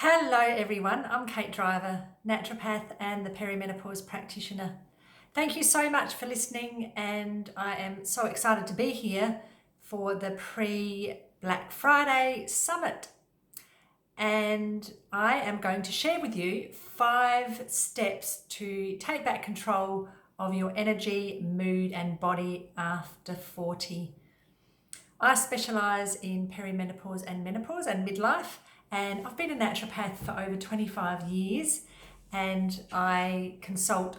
Hello everyone, I'm Kate Driver, naturopath and the perimenopause practitioner. Thank you so much for listening, and I am so excited to be here for the pre-Black Friday Summit. And I am going to share with you 5 steps to take back control of your energy, mood and body after 40. I specialise in perimenopause and menopause and midlife, and I've been a naturopath for over 25 years, and I consult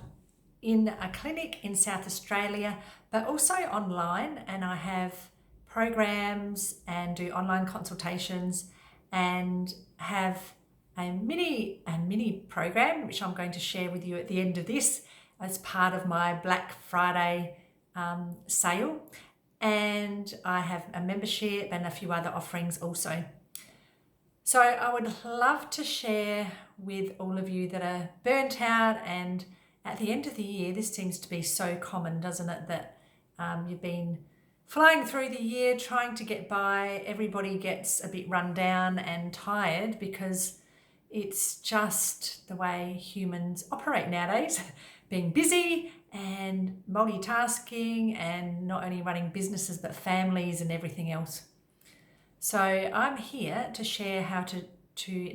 in a clinic in South Australia, but also online, and I have programs and do online consultations and have a mini program which I'm going to share with you at the end of this as part of my Black Friday sale. And I have a membership and a few other offerings also. So I would love to share with all of you that are burnt out, and at the end of the year, this seems to be so common, doesn't it, that you've been flying through the year trying to get by. Everybody gets a bit run down and tired because it's just the way humans operate nowadays, being busy and multitasking and not only running businesses but families and everything else. So I'm here to share how to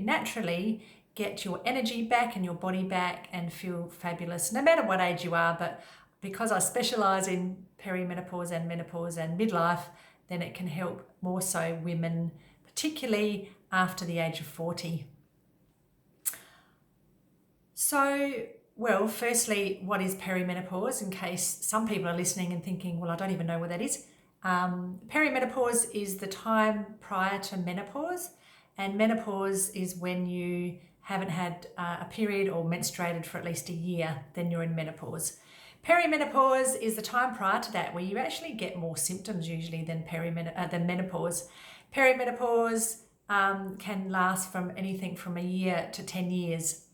naturally get your energy back and your body back and feel fabulous no matter what age you are. But because I specialise in perimenopause and menopause and midlife, then it can help more so women, particularly after the age of 40. So, well, firstly, what is perimenopause, in case some people are listening and thinking, well, I don't even know what that is. Perimenopause is the time prior to menopause, and menopause is when you haven't had a period or menstruated for at least a year, then you're in menopause. Perimenopause is the time prior to that where you actually get more symptoms usually than menopause. Perimenopause can last from anything from a year to 10 years.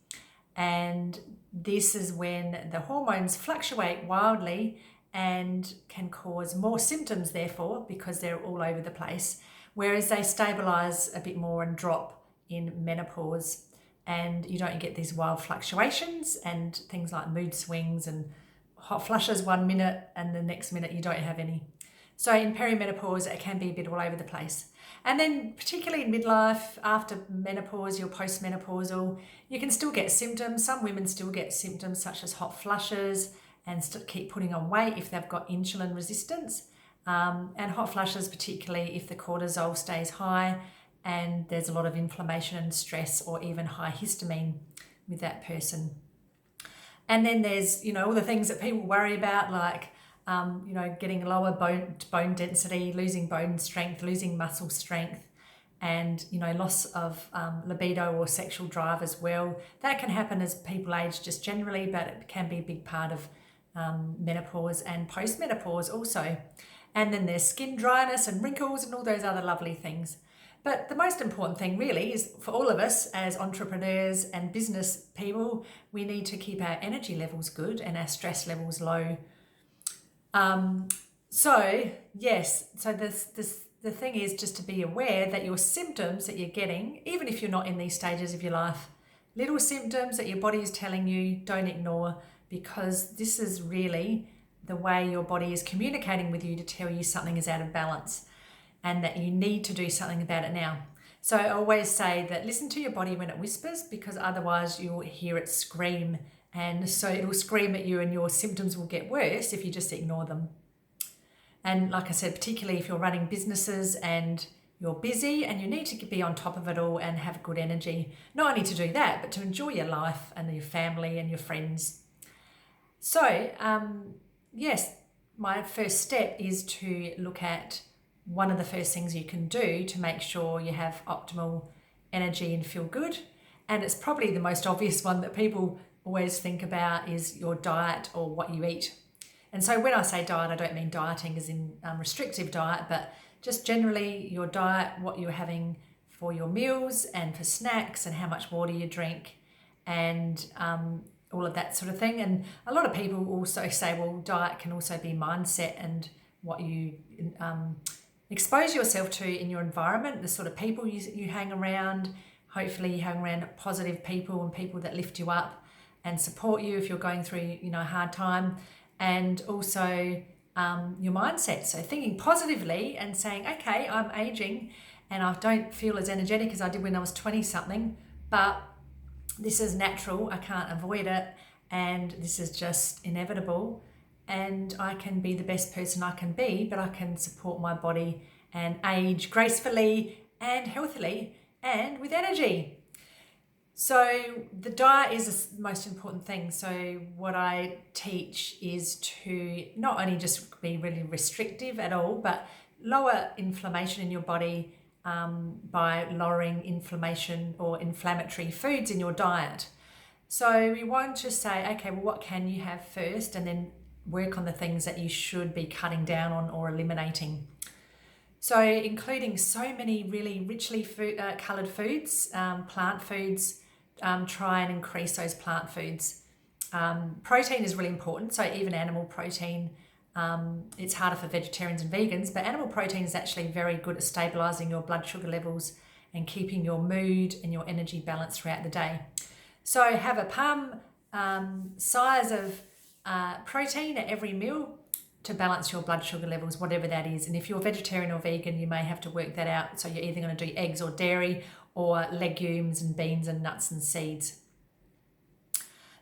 And this is when the hormones fluctuate wildly and can cause more symptoms, therefore, because they're all over the place, whereas they stabilise a bit more and drop in menopause, and you don't get these wild fluctuations and things like mood swings and hot flushes 1 minute and the next minute you don't have any. So in perimenopause, it can be a bit all over the place. And then particularly in midlife, after menopause, you're postmenopausal, you can still get symptoms. Some women still get symptoms such as hot flushes and keep putting on weight if they've got insulin resistance. And hot flushes, particularly if the cortisol stays high and there's a lot of inflammation and stress or even high histamine with that person. And then there's, all the things that people worry about, like, getting lower bone density, losing bone strength, losing muscle strength, and, loss of libido or sexual drive as well. That can happen as people age just generally, but it can be a big part of menopause and postmenopause also. And then there's skin dryness and wrinkles and all those other lovely things. But the most important thing really is for all of us as entrepreneurs and business people, we need to keep our energy levels good and our stress levels low. The thing is just to be aware that your symptoms that you're getting, even if you're not in these stages of your life, little symptoms that your body is telling you, don't ignore, because this is really the way your body is communicating with you to tell you something is out of balance and that you need to do something about it now. So I always say that listen to your body when it whispers, because otherwise you'll hear it scream, and so it'll scream at you and your symptoms will get worse if you just ignore them. And like I said, particularly if you're running businesses and you're busy and you need to be on top of it all and have good energy, not only to do that, but to enjoy your life and your family and your friends. So, yes, my first step is to look at one of the first things you can do to make sure you have optimal energy and feel good. And it's probably the most obvious one that people always think about is your diet or what you eat. And so when I say diet, I don't mean dieting as in restrictive diet, but just generally your diet, what you're having for your meals and for snacks and how much water you drink and all of that sort of thing. And a lot of people also say, well, diet can also be mindset and what you expose yourself to in your environment, the sort of people you hang around, hopefully you hang around positive people and people that lift you up and support you if you're going through, a hard time. And also your mindset. So thinking positively and saying, okay, I'm aging and I don't feel as energetic as I did when I was 20 something, but this is natural, I can't avoid it, and this is just inevitable, and I can be the best person I can be, but I can support my body and age gracefully and healthily and with energy. So the diet is the most important thing. So what I teach is to not only just be really restrictive at all, but lower inflammation in your body by lowering inflammation or inflammatory foods in your diet. So we want to say, okay, well, what can you have first, and then work on the things that you should be cutting down on or eliminating. So including so many really richly coloured foods, plant foods, try and increase those plant foods. Protein is really important, so even animal protein. It's harder for vegetarians and vegans, but animal protein is actually very good at stabilising your blood sugar levels and keeping your mood and your energy balanced throughout the day. So have a palm size of protein at every meal to balance your blood sugar levels, whatever that is. And if you're vegetarian or vegan, you may have to work that out. So you're either going to do eggs or dairy or legumes and beans and nuts and seeds.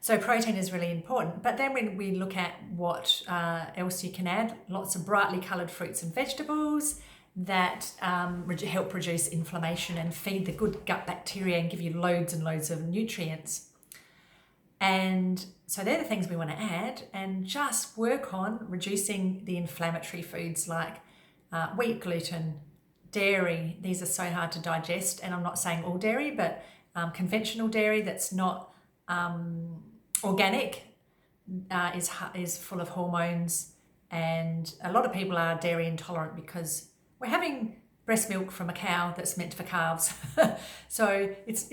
So protein is really important. But then when we look at what else you can add, lots of brightly coloured fruits and vegetables that help produce inflammation and feed the good gut bacteria and give you loads and loads of nutrients. And so they're the things we want to add, and just work on reducing the inflammatory foods like wheat gluten, dairy. These are so hard to digest, and I'm not saying all dairy, but conventional dairy that's not organic is full of hormones, and a lot of people are dairy intolerant because we're having breast milk from a cow that's meant for calves. So it's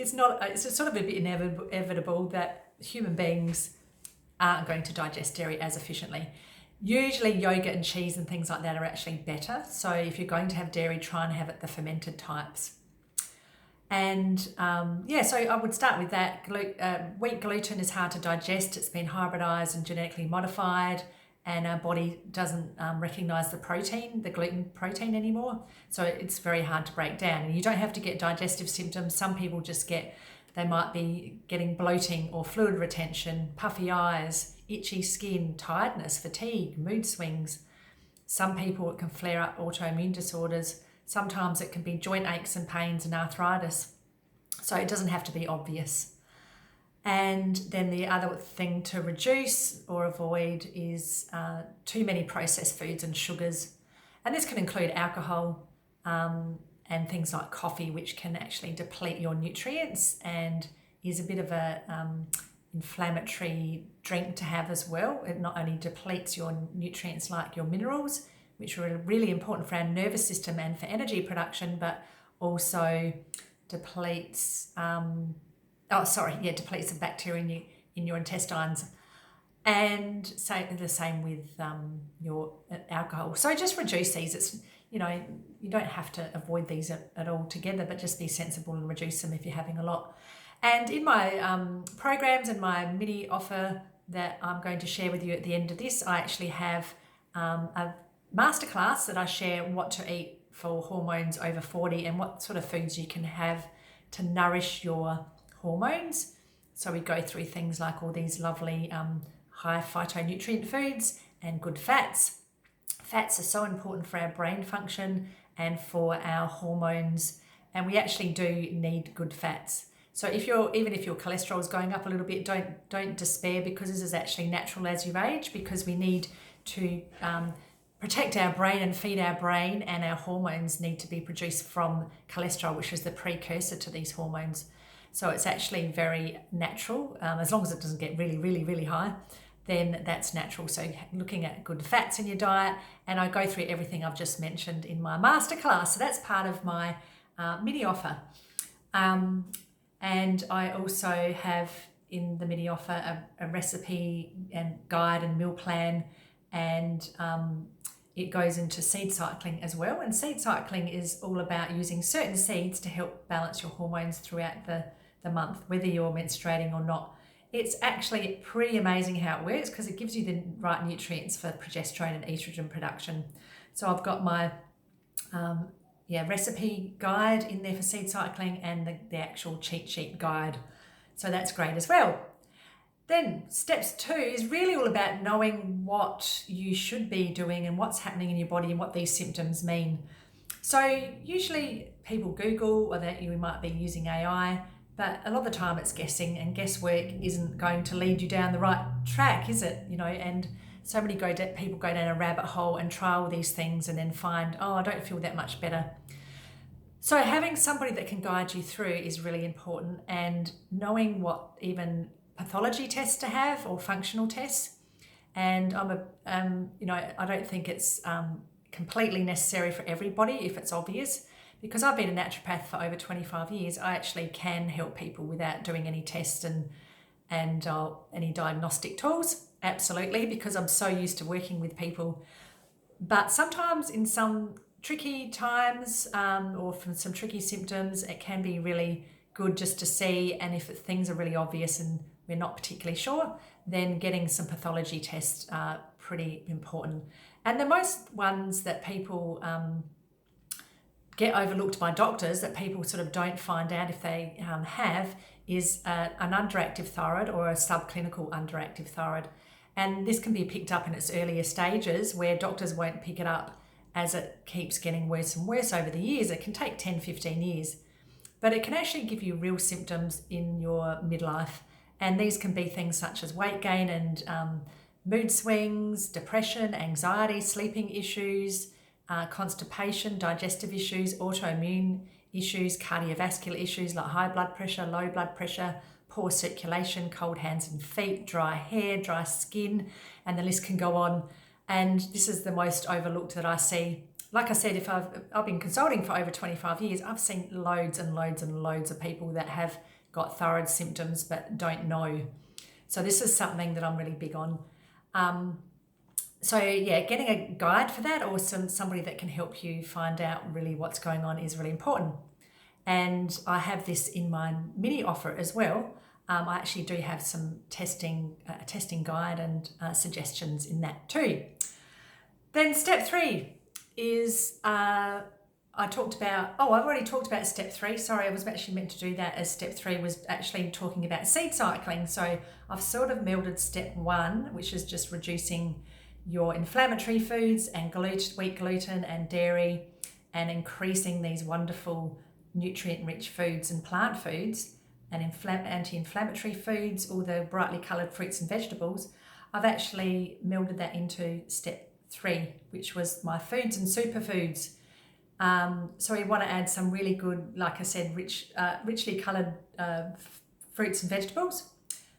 sort of a bit inevitable that human beings aren't going to digest dairy as efficiently. Usually yogurt and cheese and things like that are actually better. So if you're going to have dairy, try and have it the fermented types. And so I would start with that. Wheat gluten is hard to digest. It's been hybridized and genetically modified, and our body doesn't recognize the gluten protein anymore. So it's very hard to break down. And you don't have to get digestive symptoms. Some people they might be getting bloating or fluid retention, puffy eyes, itchy skin, tiredness, fatigue, mood swings. Some people, it can flare up autoimmune disorders. Sometimes it can be joint aches and pains and arthritis. So it doesn't have to be obvious. And then the other thing to reduce or avoid is too many processed foods and sugars. And this can include alcohol and things like coffee, which can actually deplete your nutrients and is a bit of a inflammatory drink to have as well. It not only depletes your nutrients like your minerals, which are really important for our nervous system and for energy production, but also depletes depletes the bacteria in your intestines. And the same with your alcohol. So just reduce these. It's you don't have to avoid these at all together, but just be sensible and reduce them if you're having a lot. And in my programs and my mini offer that I'm going to share with you at the end of this, I actually have a masterclass that I share what to eat for hormones over 40 and what sort of foods you can have to nourish your hormones. So we go through things like all these lovely high phytonutrient foods and good fats. Fats are so important for our brain function and for our hormones, and we actually do need good fats. So even if your cholesterol is going up a little bit, don't despair, because this is actually natural as you age, because we need to protect our brain and feed our brain, and our hormones need to be produced from cholesterol, which is the precursor to these hormones. So it's actually very natural, as long as it doesn't get really, really, really high, then that's natural. So looking at good fats in your diet, and I go through everything I've just mentioned in my masterclass. So that's part of my mini offer. And I also have in the mini offer a recipe and guide and meal plan, and it goes into seed cycling as well. And seed cycling is all about using certain seeds to help balance your hormones throughout the month, whether you're menstruating or not. It's actually pretty amazing how it works because it gives you the right nutrients for progesterone and estrogen production. So I've got my recipe guide in there for seed cycling and the actual cheat sheet guide. So that's great as well. Then steps 2 is really all about knowing what you should be doing and what's happening in your body and what these symptoms mean. So usually people Google, or that you might be using AI, but a lot of the time it's guessing, and guesswork isn't going to lead you down the right track, is it? And so many people go down a rabbit hole and try all these things and then find, oh, I don't feel that much better. So having somebody that can guide you through is really important, and knowing what even pathology tests to have or functional tests. And I don't think it's completely necessary for everybody if it's obvious. Because I've been a naturopath for over 25 years, I actually can help people without doing any tests and any diagnostic tools. Absolutely, because I'm so used to working with people. But sometimes in some tricky times or from some tricky symptoms, it can be really good just to see. And if things are really obvious and we're not particularly sure, then getting some pathology tests are pretty important. And the most ones that people get overlooked by doctors, that people sort of don't find out if they have, is an underactive thyroid or a subclinical underactive thyroid. And this can be picked up in its earlier stages where doctors won't pick it up as it keeps getting worse and worse over the years. It can take 10, 15 years. But it can actually give you real symptoms in your midlife. And these can be things such as weight gain and mood swings, depression, anxiety, sleeping issues, constipation, digestive issues, autoimmune issues, cardiovascular issues like high blood pressure, low blood pressure, poor circulation, cold hands and feet, dry hair, dry skin, and the list can go on. And this is the most overlooked that I see. Like I said, if I've been consulting for over 25 years, I've seen loads and loads and loads of people that have got thyroid symptoms but don't know. So this is something that I'm really big on. So yeah, getting a guide for that or somebody that can help you find out really what's going on is really important. And I have this in my mini offer as well. I actually do have some testing guide and suggestions in that too. Then step 3 is I've already talked about step 3. Sorry, I was actually meant to do that as step 3 was actually talking about seed cycling. So I've sort of melded step 1, which is just reducing your inflammatory foods and wheat gluten and dairy, and increasing these wonderful nutrient-rich foods and plant foods and anti-inflammatory foods, all the brightly coloured fruits and vegetables. I've actually melded that into step 3, which was my foods and superfoods. So we want to add some really good, like I said, richly coloured fruits and vegetables.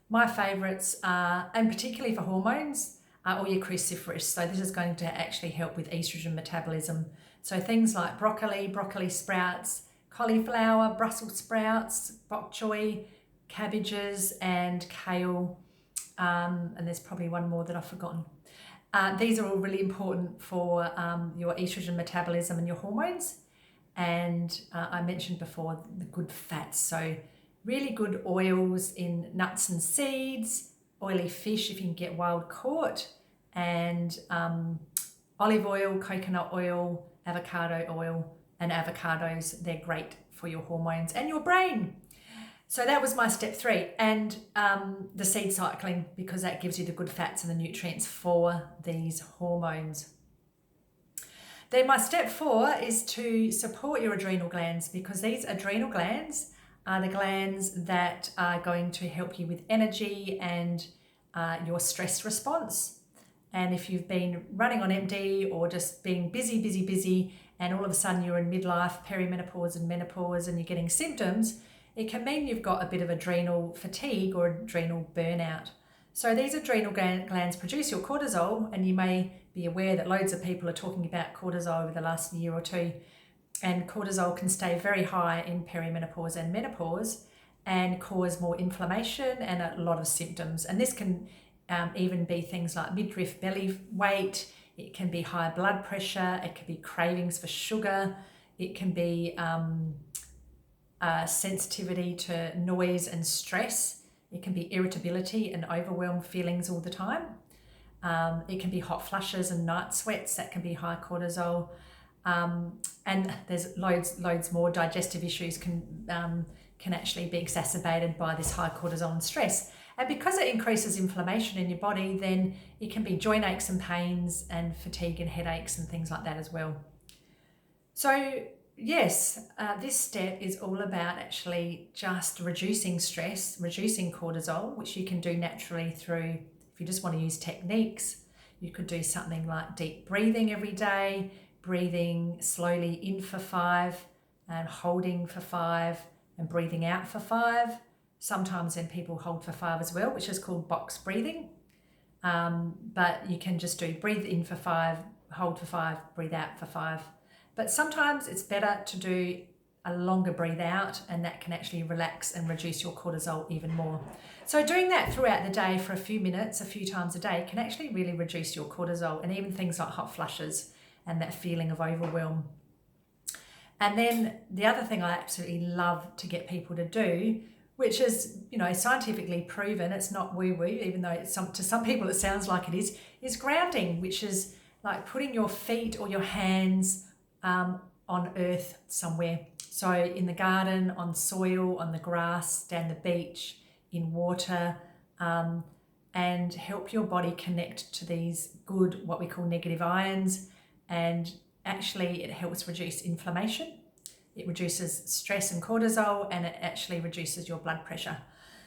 My favourites are, and particularly for hormones, are all your cruciferous. So this is going to actually help with estrogen metabolism. So things like broccoli sprouts, cauliflower, Brussels sprouts, bok choy, cabbages and kale. And there's probably one more that I've forgotten. These are all really important for your estrogen metabolism and your hormones. And I mentioned before the good fats. So really good oils in nuts and seeds, oily fish if you can get wild caught, and olive oil, coconut oil, avocado oil, and avocados. They're great for your hormones and your brain. So that was my step 3, and the seed cycling, because that gives you the good fats and the nutrients for these hormones. Then my step 4 is to support your adrenal glands, because these adrenal glands are the glands that are going to help you with energy and your stress response. And if you've been running on empty or just being busy, and all of a sudden you're in midlife, perimenopause and menopause, and you're getting symptoms, it can mean you've got a bit of adrenal fatigue or adrenal burnout. So these adrenal glands produce your cortisol, and you may be aware that loads of people are talking about cortisol over the last year or two. And cortisol can stay very high in perimenopause and menopause and cause more inflammation and a lot of symptoms. And this can even be things like midriff belly weight. It can be high blood pressure, it can be cravings for sugar, it can be sensitivity to noise and stress, it can be irritability and overwhelmed feelings all the time. It can be hot flushes and night sweats, that can be high cortisol. And there's loads more. Digestive issues can actually be exacerbated by this high cortisol and stress. And because it increases inflammation in your body, then it can be joint aches and pains and fatigue and headaches and things like that as well. So yes, this step is all about actually just reducing stress, reducing cortisol, which you can do naturally through, if you just want to use techniques, you could do something like deep breathing every day, breathing slowly in for 5 and holding for 5 and breathing out for 5. Sometimes then people hold for 5 as well, which is called box breathing. But you can just do breathe in for 5, hold for 5, breathe out for 5. But sometimes it's better to do a longer breathe out, and that can actually relax and reduce your cortisol even more. So doing that throughout the day for a few minutes, a few times a day, can actually really reduce your cortisol, and even things like hot flushes and that feeling of overwhelm. And then the other thing I absolutely love to get people to do, which is, scientifically proven, it's not woo-woo, even though to some people it sounds like it is grounding, which is like putting your feet or your hands on earth somewhere. So in the garden, on soil, on the grass, down the beach, in water, and help your body connect to these good, what we call negative ions. And actually it helps reduce inflammation. It reduces stress and cortisol, and it actually reduces your blood pressure.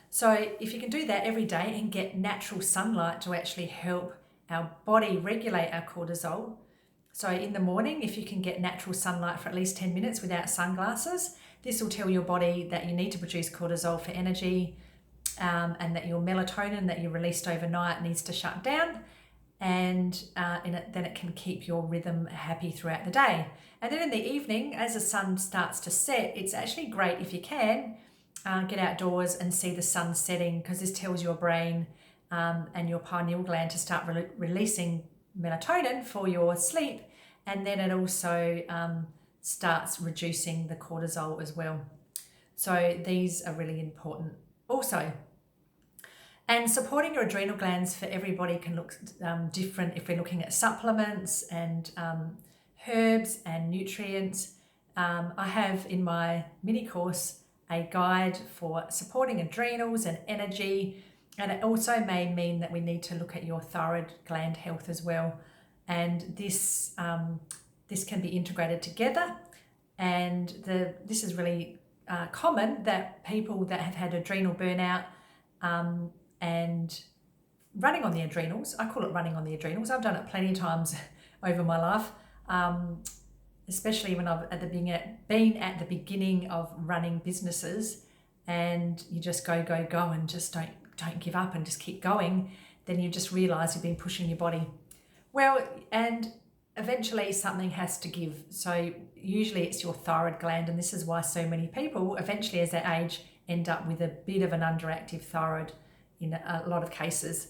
So if you can do that every day and get natural sunlight to actually help our body regulate our cortisol. So in the morning, if you can get natural sunlight for at least 10 minutes without sunglasses, this will tell your body that you need to produce cortisol for energy, and that your melatonin that you released overnight needs to shut down. And then it can keep your rhythm happy throughout the day. And then in the evening, as the sun starts to set, it's actually great if you can get outdoors and see the sun setting, because this tells your brain and your pineal gland to start releasing melatonin for your sleep, and then it also starts reducing the cortisol as well. So these are really important also. And supporting your adrenal glands for everybody can look different if we're looking at supplements and herbs and nutrients. I have in my mini course a guide for supporting adrenals and energy, and it also may mean that we need to look at your thyroid gland health as well. And this can be integrated together. And this is really common, that people that have had adrenal burnout and running on the adrenals, I call it running on the adrenals. I've done it plenty of times over my life, especially when I've been at the beginning of running businesses, and you just go and just don't give up and just keep going. Then you just realize you've been pushing your body. Well, and eventually something has to give. So usually it's your thyroid gland, and this is why so many people eventually as they age end up with a bit of an underactive thyroid in a lot of cases.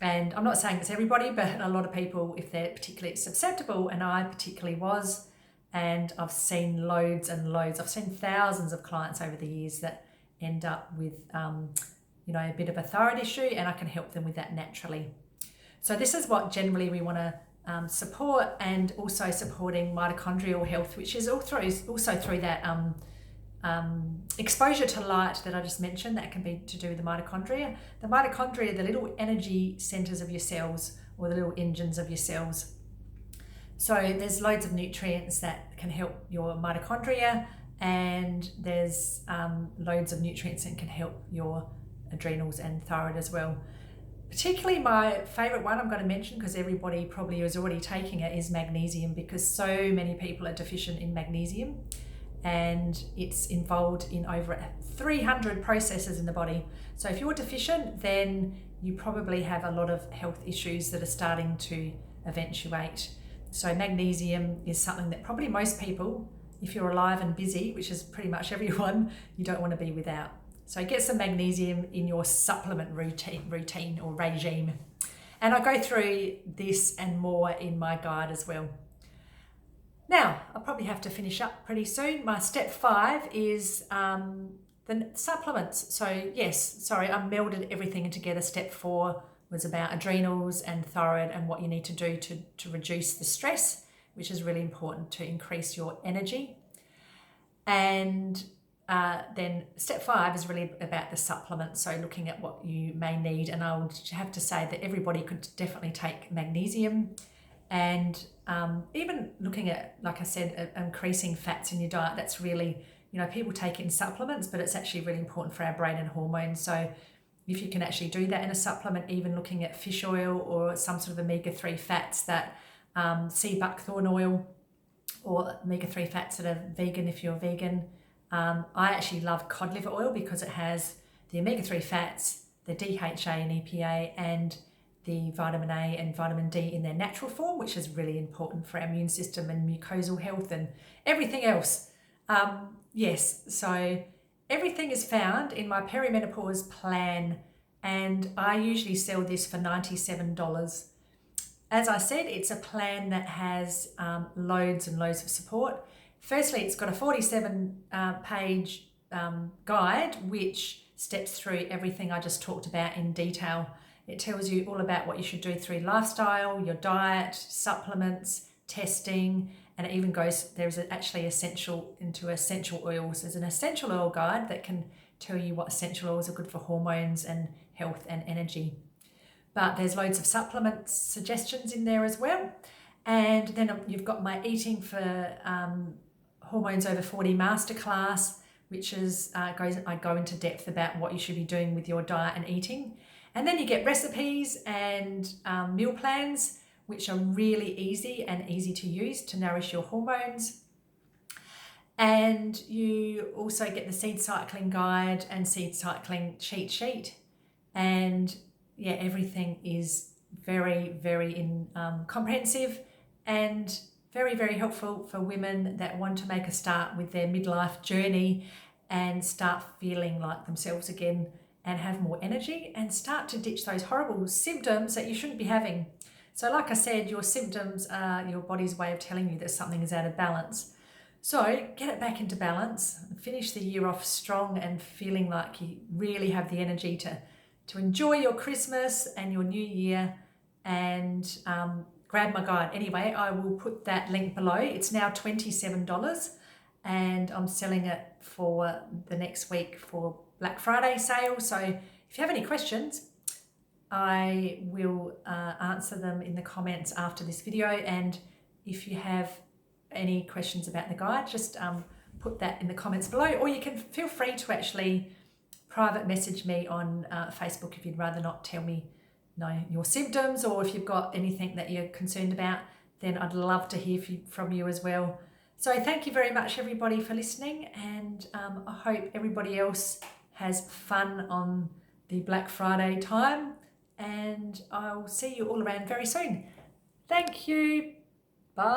And I'm not saying it's everybody, but a lot of people, if they're particularly susceptible, and I particularly was, and I've seen loads and loads, I've seen thousands of clients over the years that end up with a bit of a thyroid issue, and I can help them with that naturally. So this is what generally we want to support, and also supporting mitochondrial health, which is also through that exposure to light that I just mentioned. That can be to do with the mitochondria. The mitochondria are the little energy centers of your cells, or the little engines of your cells. So there's loads of nutrients that can help your mitochondria, and there's loads of nutrients that can help your adrenals and thyroid as well. Particularly my favorite one I'm going to mention, because everybody probably is already taking it, is magnesium, because so many people are deficient in magnesium, and it's involved in over 300 processes in the body. So if you're deficient, then you probably have a lot of health issues that are starting to eventuate. So magnesium is something that probably most people, if you're alive and busy, which is pretty much everyone, you don't want to be without. So get some magnesium in your supplement routine or regime. And I go through this and more in my guide as well. Now, I'll probably have to finish up pretty soon. My step 5 is the supplements. So yes, sorry, I melded everything together. Step 4 was about adrenals and thyroid and what you need to do to reduce the stress, which is really important to increase your energy. And then step 5 is really about the supplements, so looking at what you may need. And I would have to say that everybody could definitely take magnesium, and even looking at, like I said, increasing fats in your diet. That's really, people take it in supplements, but it's actually really important for our brain and hormones. So if you can actually do that in a supplement, even looking at fish oil or some sort of omega-3 fats, that sea buckthorn oil, or omega-3 fats that are vegan if you're vegan. I actually love cod liver oil because it has the omega-3 fats, the DHA and EPA, and the vitamin A and vitamin D in their natural form, which is really important for our immune system and mucosal health and everything else. Yes, so everything is found in my perimenopause plan, and I usually sell this for $97. As I said, it's a plan that has loads and loads of support. Firstly, it's got a 47-page guide which steps through everything I just talked about in detail. It tells you all about what you should do through lifestyle, your diet, supplements, testing, and it even goes, there's actually essential oils. There's an essential oil guide that can tell you what essential oils are good for hormones and health and energy. But there's loads of supplement suggestions in there as well. And then you've got my Eating for Hormones Over 40 masterclass, which is I go into depth about what you should be doing with your diet and eating. And then you get recipes and meal plans, which are really easy to use to nourish your hormones. And you also get the seed cycling guide and seed cycling cheat sheet. And yeah, everything is very, very comprehensive and very, very helpful for women that want to make a start with their midlife journey and start feeling like themselves again and have more energy and start to ditch those horrible symptoms that you shouldn't be having. So like I said, your symptoms are your body's way of telling you that something is out of balance. So get it back into balance, finish the year off strong and feeling like you really have the energy to enjoy your Christmas and your new year, and grab my guide. Anyway, I will put that link below. It's now $27 and I'm selling it for the next week for Black Friday sale. So if you have any questions, I will answer them in the comments after this video. And if you have any questions about the guide, just put that in the comments below, or you can feel free to actually private message me on Facebook if you'd rather not tell me your symptoms, or if you've got anything that you're concerned about, then I'd love to hear from you as well. So thank you very much everybody for listening, and I hope everybody else has fun on the Black Friday time, and I'll see you all around very soon. Thank you. Bye.